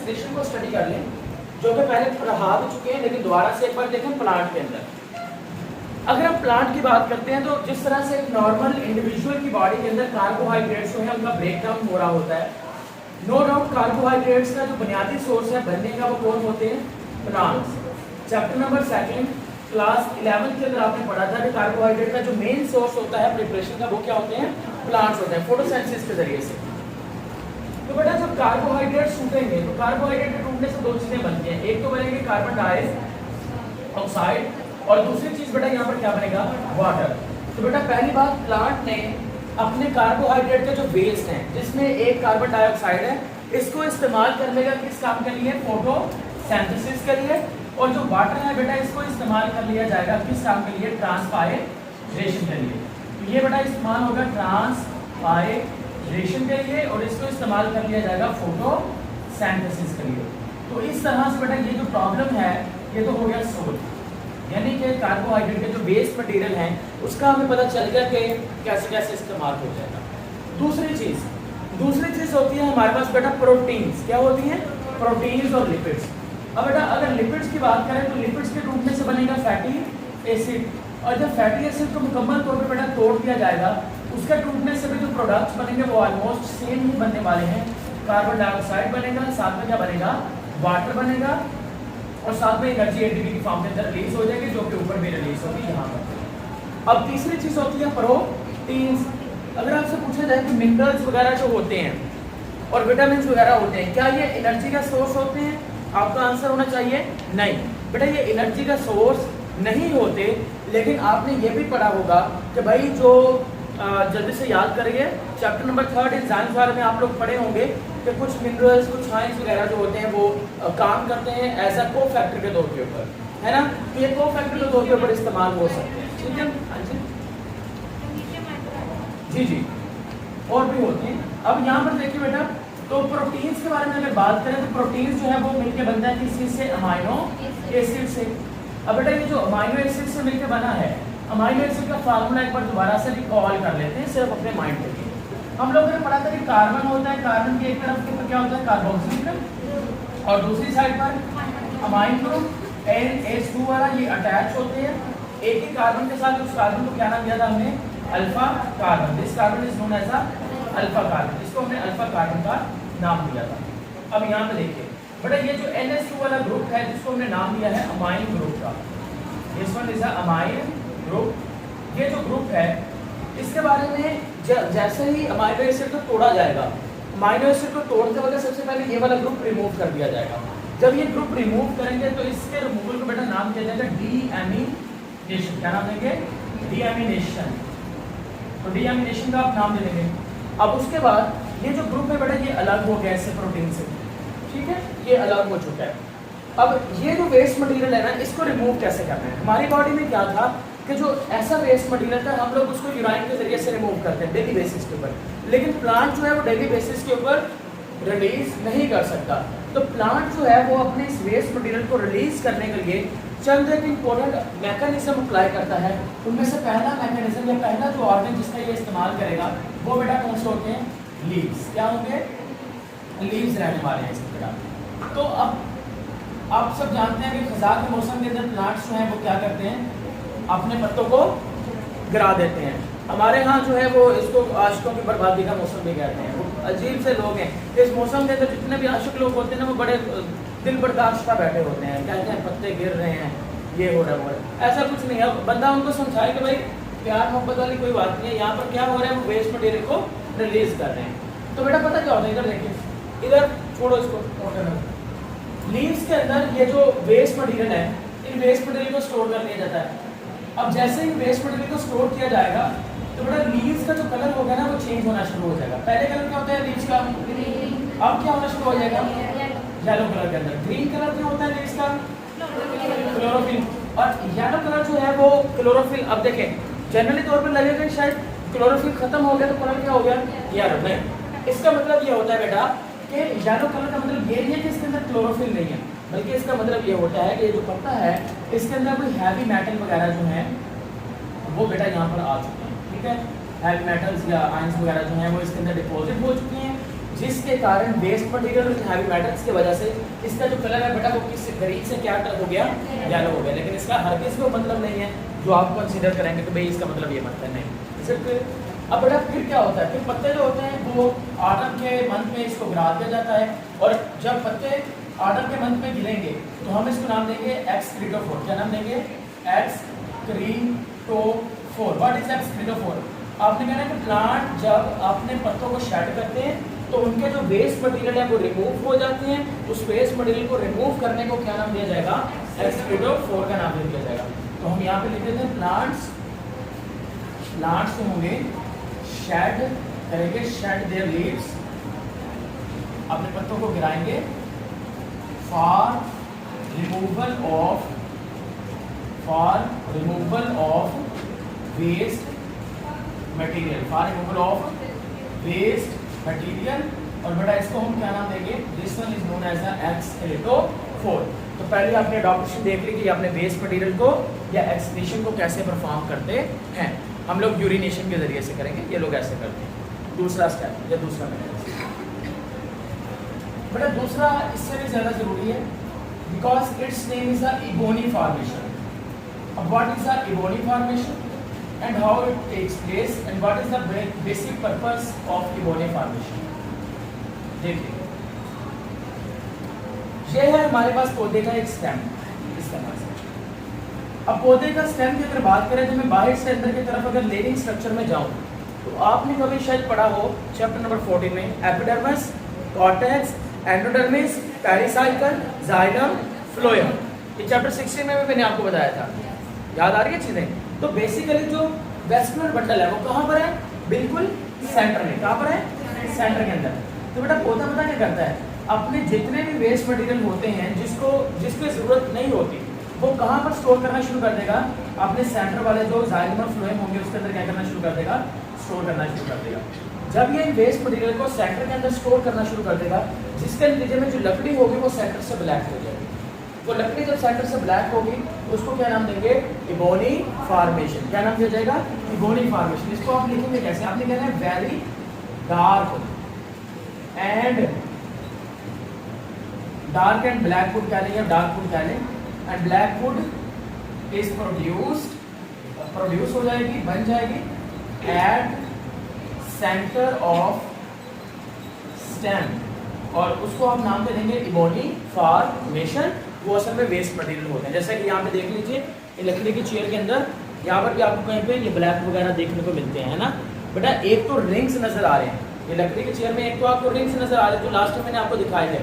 Situation को study कर लें, जो कि पहले पढ़ा भी चुके हैं, लेकिन दोबारा से एक बार देखें प्लांट के अंदर। अगर हम प्लांट की बात करते हैं तो जिस तरह से एक नॉर्मल इंडिविजुअल की बॉडी के अंदर कार्बोहाइड्रेट्स जो है उनका ब्रेकडाउन हो रहा होता है, नो डाउट कार्बोहाइड्रेट्स का जो बुनियादी सोर्स है बनने का वो कौन होते हैं? प्लांट्स। चैप्टर नंबर 2 क्लास 11 के अंदर आपने पढ़ा था कि कार्बोहाइड्रेट का जो मेन सोर्स होता है प्रिपरेशन का वो क्या होते हैं? प्लांट्स होते हैं, फोटोसिंथेसिस के जरिए से। तो बेटा जब कार्बोहाइड्रेट्स टूटेंगे तो कार्बोहाइड्रेट के टूटने से दो चीजें बनती हैं, एक तो बनेंगे कार्बन डाइऑक्साइड और दूसरी चीज बेटा यहाँ पर क्या बनेगा? वाटर। तो बेटा पहली बात, प्लांट ने अपने कार्बोहाइड्रेट के जो वेस्ट हैं जिसमें एक कार्बन डाइऑक्साइड है, इसको इस्तेमाल करने का किस काम के लिए? फोटोसिंथेसिस के लिए। और जो वाटर है बेटा इसको इस्तेमाल कर लिया जाएगा किस काम के लिए? ट्रांसपायरेशन के लिए। तो ये बेटा इस्तेमाल होगा ट्रांसपायरेशन के लिए और इसको इस्तेमाल कर लिया जाएगा फोटोसिंथेसिस के लिए। तो इस तरह से बेटा ये जो प्रॉब्लम है ये तो हो गया सोल्व, यानी कि कार्बोहाइड्रेट के जो वेस्ट मटेरियल हैं उसका हमें पता चल गया कि कैसे कैसे इस्तेमाल हो जाएगा। दूसरी चीज़ होती है हमारे पास बेटा प्रोटीन्स। क्या होती हैं? प्रोटीन्स और लिपिड्स। अब बेटा अगर लिपिड्स की बात करें तो लिपिड्स के टूटने से बनेगा फैटी एसिड, और जब फैटी एसिड को मुकम्मल तौर पर बेटा तोड़ दिया जाएगा उसके टूटने से भी जो प्रोडक्ट्स बनेंगे वो ऑलमोस्ट सेम ही बनने वाले हैं। कार्बन डाइऑक्साइड बनेगा, साथ में क्या बनेगा? वाटर बनेगा, और साथ में एनर्जी एटीपी की फॉर्म के अंदर रिलीज हो जाएगी, जो कि ऊपर भी रिलीज होगी यहाँ पर। अब तीसरी चीज होती है प्रोटीन्स। अगर आपसे पूछा जाए कि मिनरल्स वगैरह जो होते हैं और विटामिन वगैरह होते हैं, क्या ये एनर्जी का सोर्स होते हैं? आपका आंसर होना चाहिए नहीं बेटा, ये एनर्जी का सोर्स नहीं होते। लेकिन आपने ये भी पढ़ा होगा कि भाई जो जल्दी से याद करिए, चैप्टर नंबर 3 एंजाइम्स बारे में आप लोग पढ़े होंगे कि कुछ मिनरल्स कुछ साइंस वगैरह जो होते हैं वो काम करते हैं एज अ को फैक्टर के तौर के ऊपर, है ना? तो ये को फैक्टर के तौर के ऊपर इस्तेमाल हो सकते हैं। ठीक है जी जी, और भी होते हैं। अब यहाँ पर देखिए बेटा, तो प्रोटीन्स के बारे में अगर बात करें तो प्रोटीन्स जो है वो मिलकर बनता है किस चीज से? अमाइनो एसिड से। अब बेटा ये जो अमाइनो एसिड से मिलकर बना है, अमाइनो एसिड का फार्मूला एक बार दोबारा से रिकॉल कर लेते हैं सिर्फ अपने माइंड के लिए। हम लोगों ने पढ़ा था कि कार्बन होता है, कार्बन की एक तरफ के ऊपर क्या होता है? कार्बोक्सिलिक, और दूसरी साइड पर अमाइन ग्रुप NH2 वाला, ये अटैच होते हैं एक ही कार्बन के साथ। उस कार्बन को क्या नाम दिया था हमने? Alpha carbon. This carbon is known as alpha carbon, इसको हमने अल्फा कार्बन का नाम दिया था। अब यहाँ पे देखिए बेटा, ये जो NH2 वाला ग्रुप है जिसको हमने नाम दिया है अमाइन ग्रुप का, this one is amine group. ये जो ग्रुप है इसके बारे में जैसे ही अमाइनो एसिड को तोड़ा जाएगा, अमाइनो एसिड को तोड़ते वक्त सबसे पहले ये वाला ग्रुप रिमूव कर दिया जाएगा। जब ये ग्रुप रिमूव करेंगे तो इसके रिमूवल को बेटा नाम दिया जाएगा डीएमीनेशन। क्या नाम देंगे? डीएमीनेशन। तो डीएमीनेशन का आप नाम दे देंगे। अब उसके बाद ये जो ग्रुप है बेटा ये अलग हो गया इससे, प्रोटीन से, ठीक है, ये अलग हो चुका है। अब ये जो वेस्ट मटेरियल है ना, इसको रिमूव कैसे करना है? हमारी बॉडी में क्या था कि जो ऐसा वेस्ट मटेरियल था हम लोग उसको यूराइन के जरिए से रिमूव करते हैं डेली बेसिस के ऊपर, लेकिन प्लांट जो है वो डेली बेसिस के ऊपर रिलीज नहीं कर सकता। तो प्लांट जो है वो अपने इस वेस्ट मटेरियल को रिलीज करने के लिए चंद एक इंपॉर्टेंट मैकेनिज्म अप्लाई करता है। उनमें से पहला मैकेनिज्म या पहला जो ऑर्गन जिसका ये इस्तेमाल करेगा वो बेटा कौन से होते हैं? लीव्स। क्या होंगे? लीव्स रहने वाले हैं इसके बेटा। तो अब आप सब जानते हैं कि खज़ां के मौसम के अंदर प्लांट्स जो हैं वो क्या करते हैं? अपने पत्तों को गिरा देते हैं। हमारे यहाँ जो है वो इसको आशिकों की बर्बादी का मौसम भी कहते हैं। वो अजीब से लोग हैं, इस मौसम के अंदर जितने भी आशिक लोग होते हैं ना वो बड़े दिल बर्दाश्त बैठे होते हैं, कहते हैं पत्ते गिर रहे हैं, ये हो रहा है वो। ऐसा कुछ नहीं है, बंदा उनको समझाए कि भाई प्यार मोहब्बत वाली कोई बात नहीं है, यहाँ पर क्या हो रहा है वो वेस्ट मटेरियल को रिलीज कर रहे हैं। तो बेटा पता क्या होता है? इधर देखिए, इधर छोड़ो इसको, लीव्स के अंदर ये जो वेस्ट मटेरियल है, इन वेस्ट मटेरियल को स्टोर कर लिया जाता है। अब जैसे ही वेस्ट मटेरियल को स्टोर किया जाएगा तो बेटा लीव्स का जो कलर होगा ना वो चेंज होना शुरू हो जाएगा। पहले कलर क्या होता है लीव्स का? अब क्या होना शुरू हो जाएगा? येलो कलर के अंदर। ग्रीन कलर क्या होता है लीव्स का? क्लोरोफिल। और येलो कलर जो है वो क्लोरोफिल। अब देखें जनरली तौर पर लगेगा शायद क्लोरोफिल खत्म हो गया तो कलर क्या हो गया? येलो। नहीं, इसका मतलब ये होता है बेटा कि येलो कलर का मतलब ये नहीं है कि इसके अंदर क्लोरोफिल नहीं है, बल्कि इसका मतलब ये होता है कि ये जो पत्ता है इसके अंदर कोई हैवी मेटल वगैरह जो है वो बेटा यहाँ पर आ चुके हैं। ठीक है, हैवी मेटल्स या आयंस वगैरह जो हैं वो इसके अंदर डिपॉजिट हो चुके हैं, जिसके कारण वेस्ट मटेरियल और हैवी मेटल्स की वजह से इसका जो कलर है बेटा वो किस ग्रीन से क्या हो गया, येलो हो गया। लेकिन इसका हर किसी को मतलब नहीं है जो आप कंसीडर करेंगे कि भाई इसका मतलब ये मतलब नहीं सिर्फ। अब बेटा फिर क्या होता है, फिर पत्ते जो होते हैं वो ऑटम के मंथ में इसको गिरा दिया जाता है, और जब पत्ते ऑटम के मंथ में गिरेंगे तो हम इसको नाम देंगे एक्सक्रीटोफोर। क्या नाम देंगे? एक्सक्रीटोफोर। What is excretophore? आपने कहना है कि प्लांट जब अपने पत्तों को शेड करते हैं तो उनके जो वेस्ट मटेरियल है वो रिमूव हो जाते हैं। उस वेस्ट मटेरियल को रिमूव करने को क्या नाम दिया जाएगा? एक्सक्रीटोफोर का नाम दे दिया जाएगा। तो हम यहाँ पे लिख देते हैं प्लांट्स जो होंगे शेड करेंगे, शेड देयर लीव्स, अपने पत्तों को गिराएंगे for removal of waste material, और बेटा इसको हम क्या नाम देंगे? This one is known as excretophore. तो पहले आपने एडॉप्शन देख ली कि आपने वेस्ट मटेरियल को या एक्सक्रीशन को कैसे परफॉर्म करते हैं। हम लोग यूरिनेशन के जरिए से करेंगे, ये लोग ऐसे करते हैं। दूसरा स्टेप या दूसरा मेथड बेटा दूसरा इससे भी ज़्यादा जरूरी है, because its name is the ebony formation. अब what is the ebony formation and how it takes place and what is the basic purpose of ebony formation. देखिए ये है हमारे पास पौधे का एक स्टेम, इस तरह से। अब पौधे का स्टेम की अगर बात करें तो मैं बाहर से अंदर की तरफ अगर लिविंग स्ट्रक्चर में जाऊं तो आपने कभी शायद पढ़ा हो चैप्टर नंबर 14 में epidermis, cortex, endodermis, pericycle, xylem, phloem. ये चैप्टर 16 में भी मैंने आपको बताया था, याद आ रही है चीज़ें? तो बेसिकली जो वेस्टिबुलर बंडल है वो कहाँ पर है? बिल्कुल सेंटर में। कहाँ पर है? सेंटर के अंदर। तो बेटा पौधा पता क्या करता है, अपने जितने भी वेस्ट मटेरियल होते हैं जिसकी ज़रूरत नहीं होती वो कहाँ पर स्टोर करना शुरू कर देगा? अपने सेंटर वाले जो जाइलम और फ्लोएम होंगे उसके अंदर क्या करना शुरू कर देगा? स्टोर करना शुरू कर देगा। जब ये वेस्ट मटेरियल को सेंटर के अंदर स्टोर करना शुरू कर देगा, जिसके नतीजे में जो लकड़ी होगी वो सेंटर से ब्लैक हो जाएगी। वो लकड़ी जब सेंटर से ब्लैक होगी उसको क्या नाम देंगे? Ebony formation. क्या नाम दिया जाएगा? Ebony formation. इसको आप लिखेंगे कैसे? आपने कहना है very dark and black would क्या लेंगे? डार्क वुड क्या लें? And black would is produce हो जाएगी, बन जाएगी एट सेंटर ऑफ स्टेम, और उसको आप नाम दे देंगे इबोनी फॉर्मेशन। वो असल में वेस्ट मटेरियल होते हैं। जैसा कि यहाँ पे देख लीजिए ये लकड़ी की चेयर के अंदर यहाँ पर भी आपको कहीं पे ये ब्लैक वगैरह देखने को मिलते हैं, है ना बेटा? एक तो रिंग्स नजर आ रहे हैं ये लकड़ी की चेयर में, एक तो आपको रिंग्स नजर आ रहे हैं जो लास्ट में मैंने आपको दिखाए थे।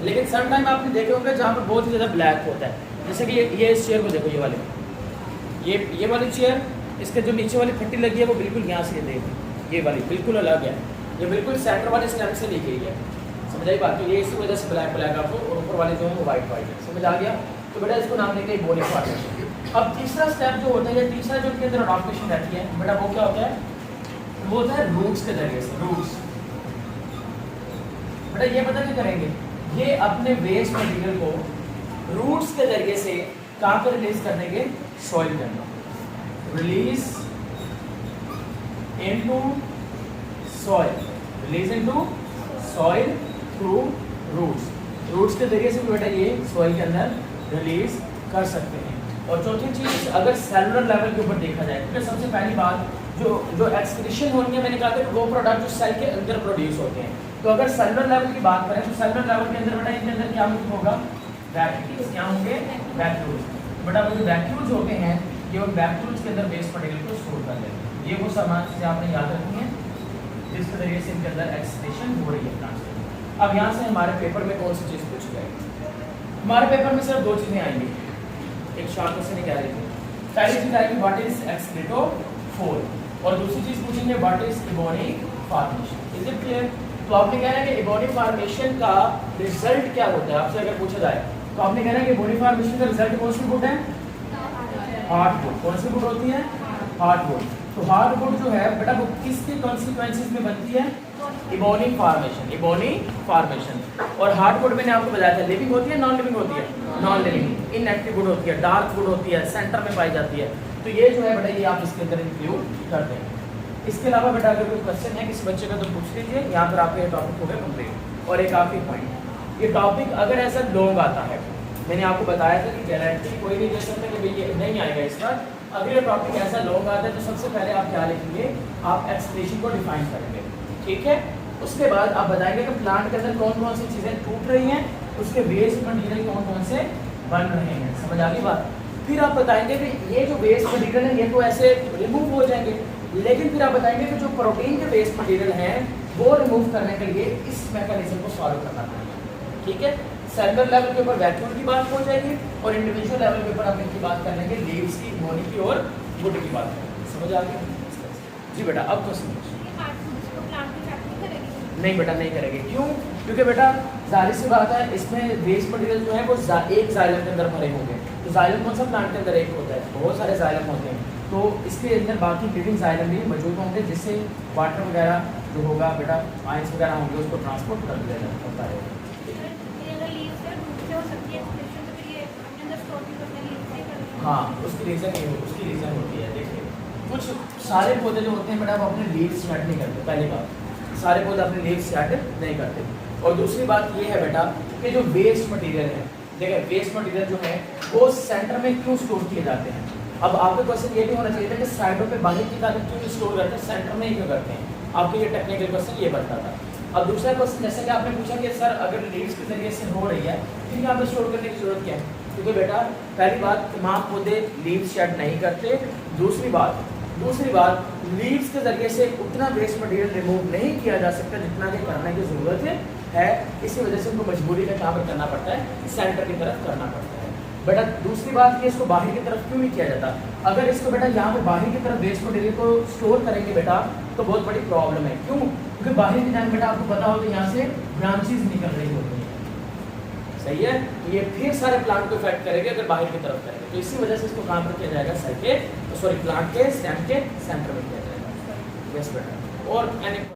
लेकिन सम टाइम आपने देखे होंगे जहाँ पर बहुत ही ज़्यादा ब्लैक होता है। जैसे कि ये इस चेयर को देखो, ये वाली चेयर, इसके जो नीचे वाली फट्टी लगी है वो बिल्कुल यहाँ से देखो, ये वाली बिल्कुल अलग है, ये बिल्कुल सेंटर वाले स्टेम से ली गई है। समझ आई बात? तो ये इसी वजह से ब्लैक आपको, और ऊपर वाले जो है वो वाइट है। समझ आ गया? तो बेटा इसको नाम देंगे इबोनी फॉर्मेशन। अब तीसरा स्टेप जो होता है या तीसरा जो इसके अंदर अडॉप्टेशन रहती है बेटा वो क्या होता है? वो होता है रूट्स के जरिए से। रूट्स बेटा ये पता क्या करेंगे? ये अपने वेस्ट मटेरियल को रूट्स के जरिए से कहाँ पर रिलीज कर देंगे? सॉइल के अंदर। Release into soil through roots के जरिए से बेटा ये सॉइल के अंदर रिलीज कर सकते हैं। और चौथी चीज अगर सेलुलर लेवल के ऊपर देखा जाए तो सबसे पहली बात जो एक्सक्रीशन होंगे, मैंने कहा था वो प्रोडक्ट जो सेल के अंदर प्रोड्यूस होते हैं। तो अगर सेलुलर लेवल की बात करें तो सेलुलर लेवल के अंदर बेटा इनके अंदर क्या होगा? वैक्यूल्स। क्या होंगे? वैक्यूल्स। बेटा वो जो वैक्यूल्स होते हैं ये उन वैक्यूल्स के अंदर वेस्ट मटेरियल को स्टोर कर लेते हैं। ये वो सामान चीज़ें आपने याद रखनी है जिसके जरिए से इनके अंदर एक्सक्रीशन हो रही है प्लांट्स। अब यहाँ से हमारे पेपर में कौन सी चीज़ पूछी जाएगी? हमारे पेपर में सिर्फ दो चीज़ें आएंगी, एक शॉर्ट क्वेश्चन ही कह रही थी। पहली चीज़ आएगी व्हाट इज एक्सक्रीटोफोर, और दूसरी चीज़ पूछेंगे what is ebony formation. Is it clear? तो आपने कहना है कि इबोनी फॉर्मेशन का रिजल्ट क्या होता है आपसे अगर पूछा जाए तो आपने कहना है कि इबोनी फॉर्मेशन का रिजल्ट कौन सी वुड है? हार्डवुड। कौन सी वुड होती है? हार्डवुड। तो हार्डवुड जो है बेटा वो किसके कॉन्सिक्वेंसेस में बनती है? Ebony formation. और हार्डवुड मैंने आपको बताया था लिविंग होती है, नॉन लिविंग होती है? Non living. इनएक्टिव वुड होती है, डार्क वुड होती है, सेंटर में पाई जाती है। तो ये जो है बेटा ये आप इसके अंदर इंक्लूड करते हैं। इसके अलावा बेटा अगर कोई क्वेश्चन है किसी बच्चे का तो पूछ लीजिए, यहाँ पर आपके टॉपिक हो गए कंप्लीट। और एक आखिरी पॉइंट, ये टॉपिक अगर ऐसा लॉन्ग आता है, मैंने आपको बताया था कि गारंटी कोई नहीं दे सकता कि भाई ये नहीं आएगा इस बार। अगर ये टॉपिक ऐसा लॉन्ग आता है तो सबसे पहले आप क्या लिखेंगे, आप एक्सप्रेशन को डिफाइन करेंगे, ठीक है। उसके बाद आप बताएंगे कि प्लांट के अंदर कौन कौन सी चीज़ें टूट रही हैं, उसके वेस्ट मटीरियल कौन कौन से बन रहे हैं, समझ आ गई बात। फिर आप बताएंगे कि ये जो वेस्ट मटीरियल है ये तो ऐसे रिमूव हो जाएंगे, लेकिन फिर आप बताएंगे कि जो प्रोटीन के वेस्ट मटीरियल हैं वो रिमूव करने के लिए इस मैकेनिज्म को सॉल्व करना पड़ेगा, ठीक है। सेलुलर लेवल के ऊपर वैक्यूम की बात हो जाएगी और इंडिविजुअल लेवल के ऊपर आप इनकी बात कर लेंगे, लीव्स की, मोनी की और वुड की बात करेंगे, समझ आ गई जी बेटा। अब तो समझ नहीं बेटा नहीं करेंगे, क्यों? क्योंकि बेटा जाहिर सी बात है इसमें वेस्ट मटेरियल जो है वो एक जाइलम के अंदर भरे होंगे। तो जाइलम कौन सा प्लांट के अंदर एक होता है, बहुत सारे जाइलम होते हैं, तो इसके अंदर बाकी लिविंग जाइलम भी मौजूद होंगे जिससे वाटर वगैरह जो होगा बेटा, आयंस वगैरह होंगे उसको ट्रांसपोर्ट कर दिया जाता है। हाँ उसकी रीज़न ये उसकी रीज़न होती है, देखिए कुछ सारे पौधे जो होते हैं बेटा वो अपने लीव्स सेट नहीं करते, पहली बात सारे पौधे अपने लीव्स सेट नहीं करते। और दूसरी बात ये है बेटा कि जो वेस्ट मटेरियल है, देखिए वेस्ट मटेरियल जो है वो सेंटर में क्यों स्टोर किए जाते हैं। अब आपके क्वेश्चन ये भी होना चाहिए था कि साइडों पे बाहर की ताकत क्यों स्टोर करते हैं, सेंटर में ही क्यों करते हैं, आपके ये टेक्निकल क्वेश्चन ये बनता था। अब दूसरा क्वेश्चन जैसे कि आपने पूछा कि सर अगर लीव्स के जरिए से हो रही है फिर यहाँ पे स्टोर करने की जरूरत क्या है, क्योंकि बेटा पहली बात तमाम पौधे लीव्स शेड नहीं करते, दूसरी बात लीव्स के जरिए से उतना वेस्ट मटेरियल रिमूव नहीं किया जा सकता जितना कि करने की ज़रूरत है, इसी वजह से उनको मजबूरी का काम करना पड़ता है, सेंटर की तरफ करना पड़ता है। बेटा दूसरी बात कि इसको बाहर की तरफ क्यों नहीं किया जाता, अगर इसको बेटा यहाँ पे बाहर की तरफ वेस्ट मटेरियल को स्टोर करेंगे बेटा तो बहुत बड़ी प्रॉब्लम है, क्यों? क्योंकि बाहर की टाइम बेटा आपको पता हो तो यहाँ से ब्रांचेज निकल रही होती हैं, सही है, तो ये फिर सारे प्लांट को इफेक्ट करेंगे अगर बाहर की तरफ करेंगे, तो इसी वजह से इसको काम पर किया जाएगा सर के प्लांट के स्टेम के सेंटर में किया जाएगा। यस बेटा। और